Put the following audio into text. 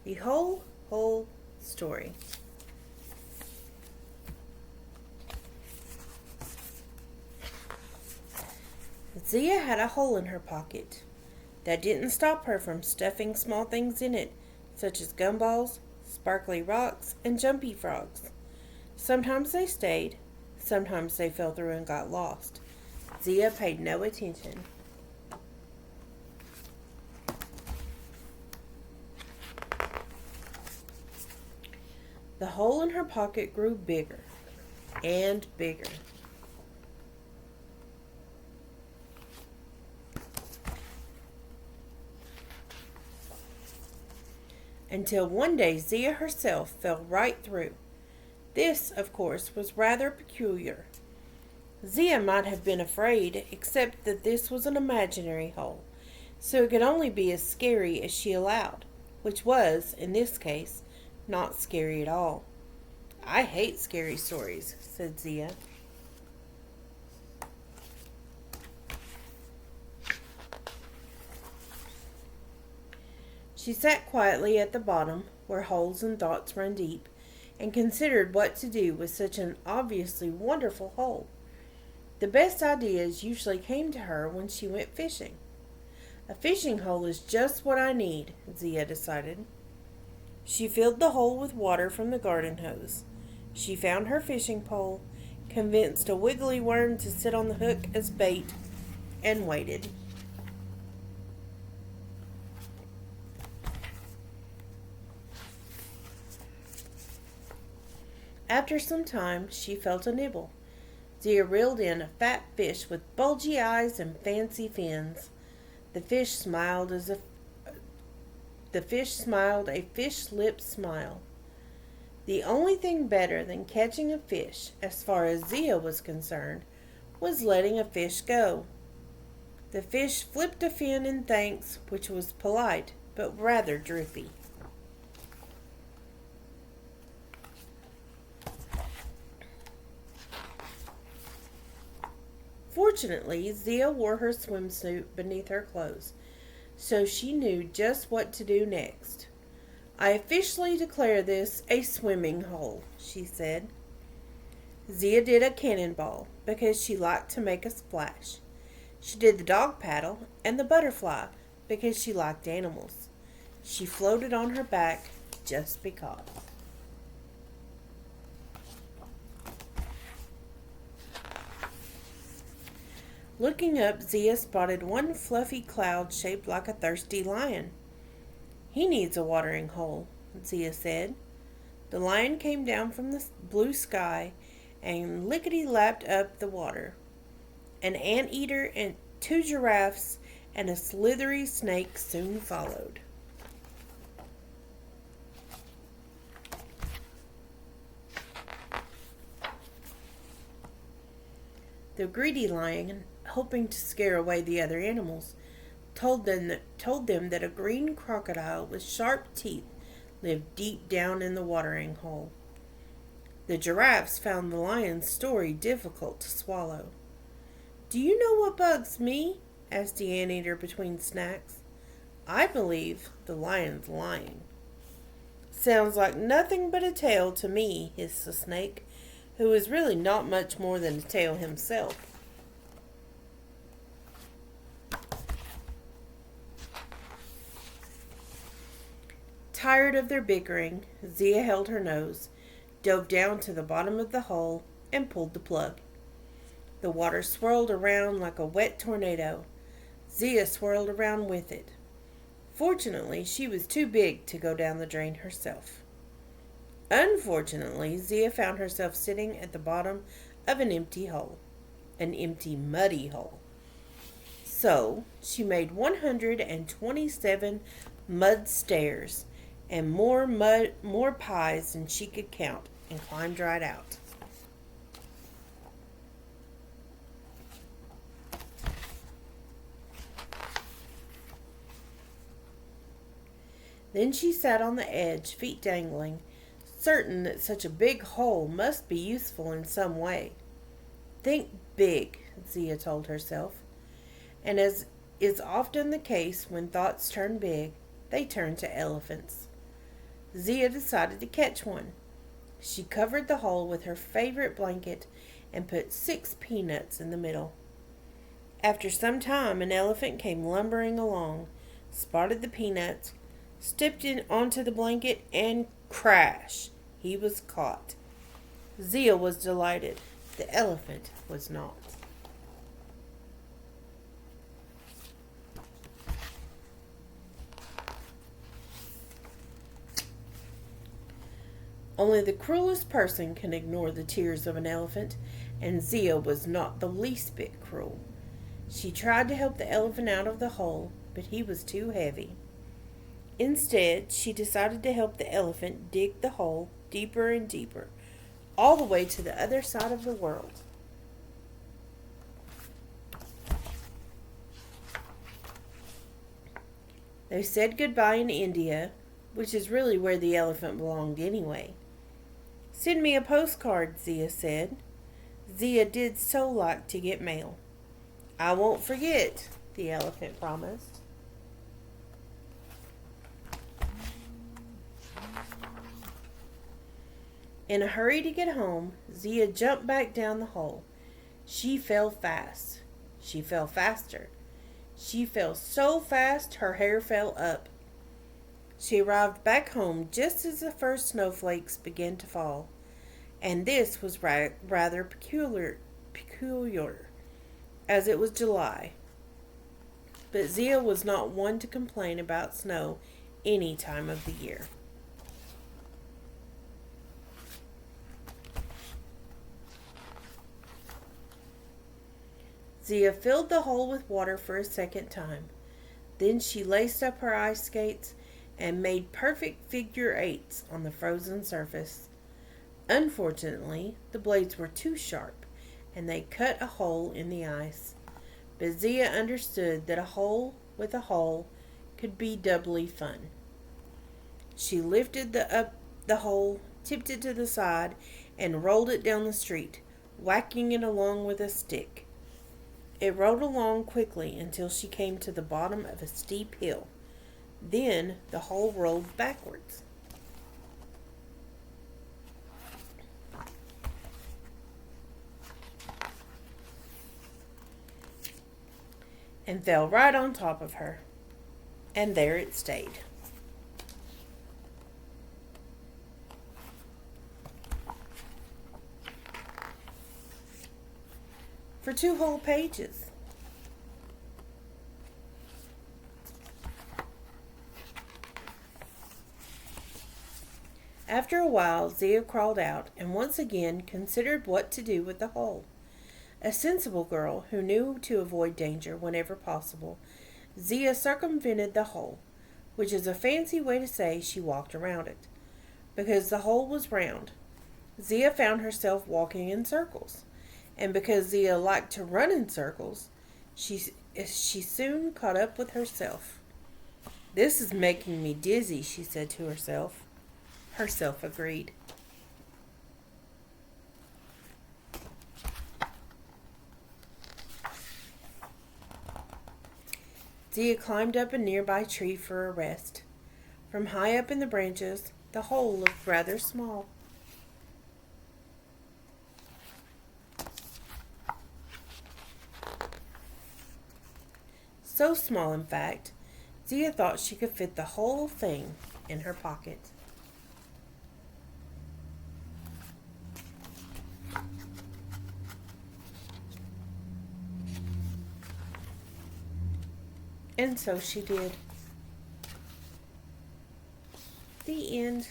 The whole story. Zia had a hole in her pocket. That didn't stop her from stuffing small things in it, such as gumballs, sparkly rocks, and jumpy frogs. Sometimes they stayed, sometimes they fell through and got lost. Zia paid no attention. The hole in her pocket grew bigger and bigger. Until one day Zia herself fell right through. This, of course, was rather peculiar. Zia might have been afraid, except that this was an imaginary hole, so it could only be as scary as she allowed, which was, in this case, not scary at all. "I hate scary stories," said Zia. She sat quietly at the bottom, where holes and thoughts run deep, and considered what to do with such an obviously wonderful hole. The best ideas usually came to her when she went fishing. A fishing hole is just what I need, Zia decided. She filled the hole with water from the garden hose. She found her fishing pole, convinced a wiggly worm to sit on the hook as bait, and waited. After some time, she felt a nibble. Zia reeled in a fat fish with bulgy eyes and fancy fins. The fish smiled a fish-lipped smile. The only thing better than catching a fish, as far as Zia was concerned, was letting a fish go. The fish flipped a fin in thanks, which was polite, but rather droopy. Fortunately, Zia wore her swimsuit beneath her clothes, so she knew just what to do next. "I officially declare this a swimming hole," she said. Zia did a cannonball because she liked to make a splash. She did the dog paddle and the butterfly because she liked animals. She floated on her back just because. Looking up, Zia spotted one fluffy cloud shaped like a thirsty lion. "He needs a watering hole," Zia said. The lion came down from the blue sky and lickety-lapped up the water. An anteater and 2 giraffes and a slithery snake soon followed. The greedy lion, hoping to scare away the other animals, told them that a green crocodile with sharp teeth lived deep down in the watering hole. The giraffes found the lion's story difficult to swallow. "Do you know what bugs me?" asked the anteater between snacks. "I believe the lion's lying." "Sounds like nothing but a tail to me," hissed the snake, who was really not much more than a tail himself. Tired of their bickering, Zia held her nose, dove down to the bottom of the hole, and pulled the plug. The water swirled around like a wet tornado. Zia swirled around with it. Fortunately, she was too big to go down the drain herself. Unfortunately, Zia found herself sitting at the bottom of an empty hole. An empty, muddy hole. So, she made 127 mud stairs and more pies than she could count, and climbed right out. Then she sat on the edge, feet dangling, certain that such a big hole must be useful in some way. "Think big," Zia told herself. And as is often the case when thoughts turn big, they turn to elephants. Zia decided to catch one. She covered the hole with her favorite blanket and put 6 peanuts in the middle. After some time, an elephant came lumbering along, spotted the peanuts, stepped in onto the blanket, and crash! He was caught. Zia was delighted. The elephant was not. Only the cruelest person can ignore the tears of an elephant, and Zia was not the least bit cruel. She tried to help the elephant out of the hole, but he was too heavy. Instead, she decided to help the elephant dig the hole deeper and deeper, all the way to the other side of the world. They said goodbye in India, which is really where the elephant belonged anyway. "Send me a postcard," Zia said. Zia did so like to get mail. "I won't forget," the elephant promised. In a hurry to get home, Zia jumped back down the hole. She fell fast. She fell faster. She fell so fast her hair fell up. She arrived back home just as the first snowflakes began to fall, and this was rather peculiar, as it was July. But Zia was not one to complain about snow any time of the year. Zia filled the hole with water for a second time. Then she laced up her ice skates and made perfect figure eights on the frozen surface. Unfortunately, the blades were too sharp, and they cut a hole in the ice. But Zia understood that a hole with a hole could be doubly fun. She lifted the hole, tipped it to the side, and rolled it down the street, whacking it along with a stick. It rolled along quickly until she came to the bottom of a steep hill. Then the hole rolled backwards. And fell right on top of her. And there it stayed. For 2 whole pages. After a while, Zia crawled out and once again considered what to do with the hole. A sensible girl who knew to avoid danger whenever possible, Zia circumvented the hole, which is a fancy way to say she walked around it. Because the hole was round, Zia found herself walking in circles. And because Zia liked to run in circles, she soon caught up with herself. "This is making me dizzy," she said to herself. Herself agreed. Zia climbed up a nearby tree for a rest. From high up in the branches, the hole looked rather small. So small, in fact, Zia thought she could fit the whole thing in her pocket. And so she did. The end.